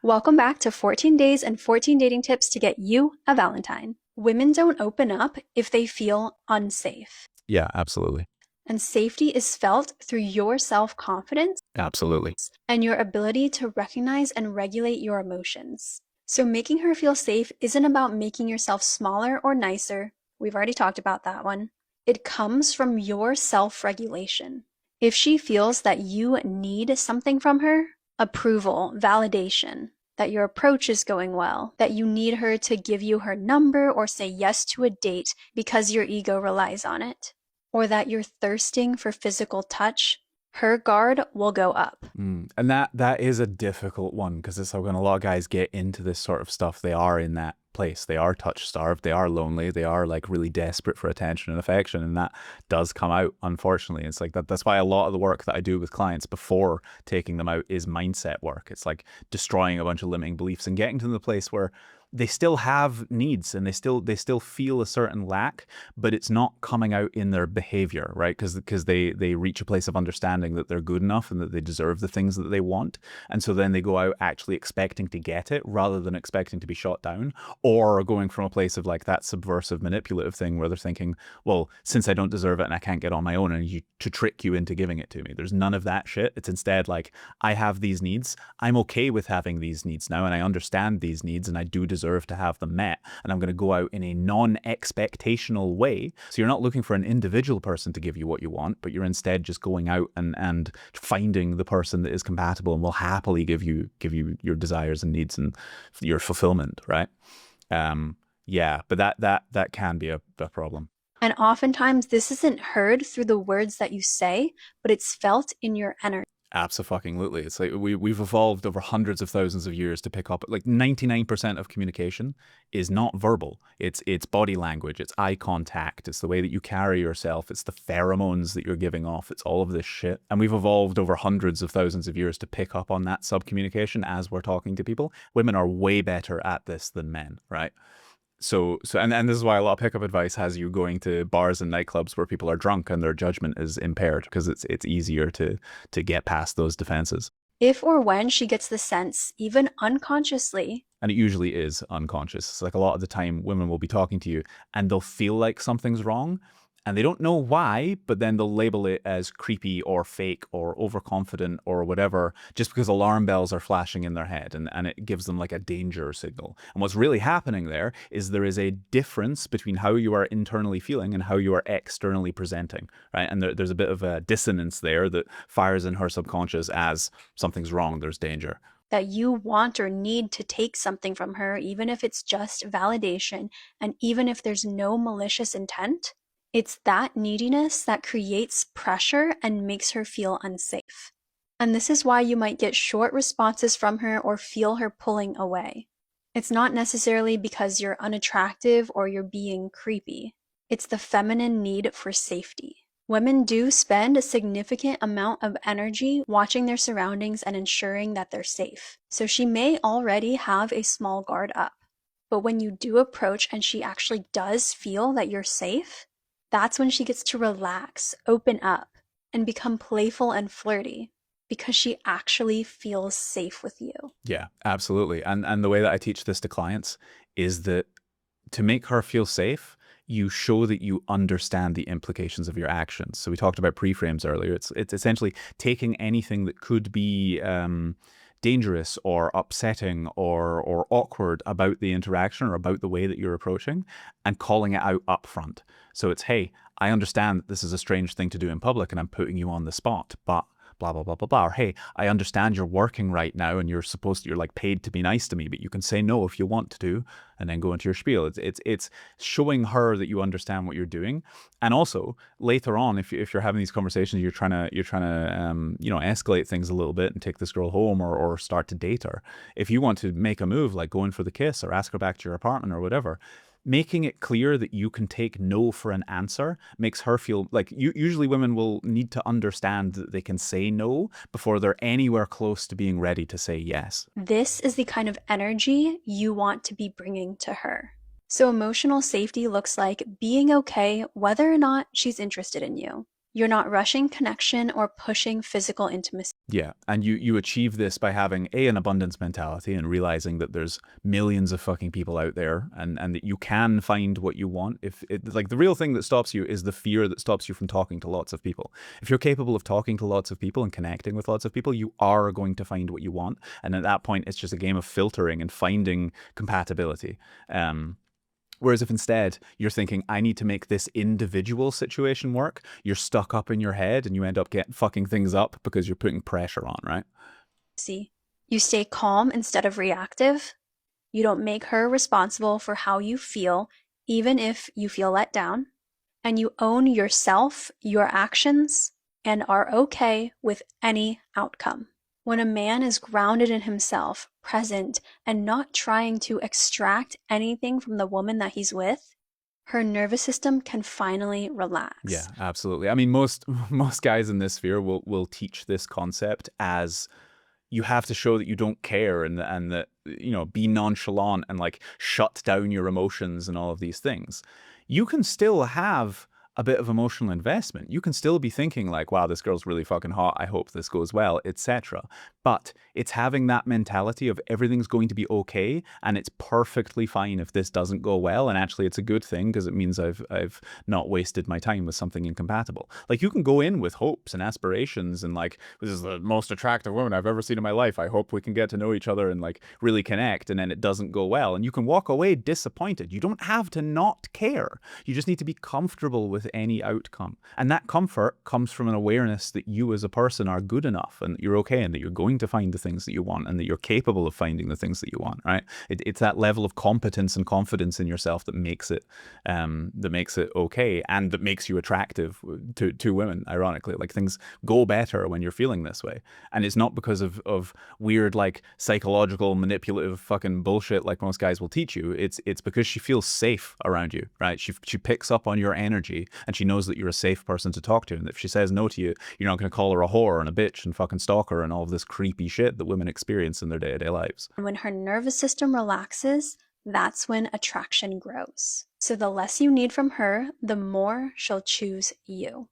Welcome back to 14 Days and 14 Dating Tips to get you a Valentine. Women don't open up if they feel unsafe. Yeah, absolutely. And safety is felt through your self confidence Absolutely. and your ability to recognize and regulate your emotions. So, making her feel safe isn't about making yourself smaller or nicer. We've already talked about that one. It comes from your self regulation. If she feels that you need something from her, approval, validation, that your approach is going well, that you need her to give you her number or say yes to a date because your ego relies on it, or that you're thirsting for physical touch, her guard will go up. And that is a difficult one because it's like when a lot of guys get into this sort of stuff, they are in that place. They are touch starved. They are lonely. They are like really desperate for attention and affection, and that does come out, unfortunately. It's like that. That's why a lot of the work that I do with clients before taking them out is mindset work. It's like destroying a bunch of limiting beliefs and getting to the place where they still have needs and they still feel a certain lack, but it's not coming out in their behavior, right? Because they reach a place of understanding that they're good enough and that they deserve the things that they want, and so then they go out actually expecting to get it rather than expecting to be shot down, or going from a place of like that subversive manipulative thing where they're thinking, well, since I don't deserve it and I can't get on my own, and you to trick you into giving it to me. There's none of that shit. It's instead like, I have these needs, I'm okay with having these needs now, and I understand these needs and I do deserve to have them met, and I'm going to go out in a non-expectational way. So you're not looking for an individual person to give you what you want, but you're instead just going out and finding the person that is compatible and will happily give you your desires and needs and your fulfillment, right? Yeah, but that can be a problem. And oftentimes, this isn't heard through the words that you say, but it's felt in your energy. Absolutely. It's like we've evolved over hundreds of thousands of years to pick up like 99% of communication is not verbal. It's body language, it's eye contact, it's the way that you carry yourself, it's the pheromones that you're giving off, it's all of this shit. And we've evolved over hundreds of thousands of years to pick up on that sub communication as we're talking to people. Women are way better at this than men, right? And this is why a lot of pickup advice has you going to bars and nightclubs where people are drunk and their judgment is impaired because it's easier to get past those defenses. If or when she gets the sense, even unconsciously, And it usually is unconscious. It's like a lot of the time women will be talking to you and they'll feel like something's wrong and they don't know why, but then they'll label it as creepy or fake or overconfident or whatever, just because alarm bells are flashing in their head, and it gives them like a danger signal. And what's really happening there is a difference between how you are internally feeling and how you are externally presenting, right? And there's a bit of a dissonance there that fires in her subconscious as something's wrong, there's danger. that you want or need to take something from her, even if it's just validation, and even if there's no malicious intent, it's that neediness that creates pressure and makes her feel unsafe. And this is why you might get short responses from her or feel her pulling away. It's not necessarily because you're unattractive or you're being creepy. It's the feminine need for safety. Women do spend a significant amount of energy watching their surroundings and ensuring that they're safe. So she may already have a small guard up. But when you do approach and she actually does feel that you're safe, that's when she gets to relax, open up, and become playful and flirty because she actually feels safe with you. Yeah, absolutely. And the way that I teach this to clients is that to make her feel safe, you show that you understand the implications of your actions. So we talked about pre-frames earlier. It's essentially taking anything that could be dangerous or upsetting or awkward about the interaction or about the way that you're approaching and calling it out up front. So it's, hey, I understand that this is a strange thing to do in public and I'm putting you on the spot, but blah, blah, blah, blah, blah. Or, hey, I understand you're working right now and you're like paid to be nice to me, but you can say no if you want to, and then go into your spiel. It's showing her that you understand what you're doing. And also later on, if you're having these conversations, you're trying to escalate things a little bit and take this girl home or start to date her. If you want to make a move like going for the kiss or ask her back to your apartment or whatever, making it clear that you can take no for an answer makes her feel like usually women will need to understand that they can say no before they're anywhere close to being ready to say yes. This is the kind of energy you want to be bringing to her. So, emotional safety looks like being okay whether or not she's interested in you. You're not rushing connection or pushing physical intimacy. Yeah, and you achieve this by having an abundance mentality and realizing that there's millions of fucking people out there, and that you can find what you want. If it, like, the real thing that stops you is the fear that stops you from talking to lots of people. If you're capable of talking to lots of people and connecting with lots of people, you are going to find what you want. And at that point, it's just a game of filtering and finding compatibility. Whereas if instead you're thinking, I need to make this individual situation work, you're stuck up in your head and you end up getting fucking things up because you're putting pressure on, right? You stay calm instead of reactive. You don't make her responsible for how you feel, even if you feel let down. And you own yourself, your actions, and are okay with any outcome. When a man is grounded in himself, present, and not trying to extract anything from the woman that he's with, her nervous system can finally Yeah, relax. absolutely. I mean, most guys in this sphere will teach this concept as you have to show that you don't care, and that, you know, be nonchalant and like shut down your emotions and all of these things. You can still have a bit of emotional investment. You can still be thinking like, wow, this girl's really fucking hot, I hope this goes well, etc. But it's having that mentality of everything's going to be okay and it's perfectly fine if this doesn't go well, and actually it's a good thing because it means I've not wasted my time with something incompatible. Like, you can go in with hopes and aspirations and like, this is the most attractive woman I've ever seen in my life, I hope we can get to know each other and like really connect, and then it doesn't go well and you can walk away disappointed. You don't have to not care. You just need to be comfortable with any outcome. And that comfort comes from an awareness that you as a person are good enough and that you're okay and that you're going to find the things that you want and that you're capable of finding the things that you want, right? It's that level of competence and confidence in yourself that makes it okay, and that makes you attractive to women, ironically. Like, things go better when you're feeling this way. And it's not because of weird, like, psychological, manipulative fucking bullshit like most guys will teach you. It's because she feels safe around you, right? She picks up on your energy and she knows that you're a safe person to talk to. And if she says no to you, you're not going to call her a whore and a bitch and fucking stalk her and all of this creepy shit that women experience in their day-to-day lives. And when her nervous system relaxes, that's when attraction grows. So the less you need from her, the more she'll choose you.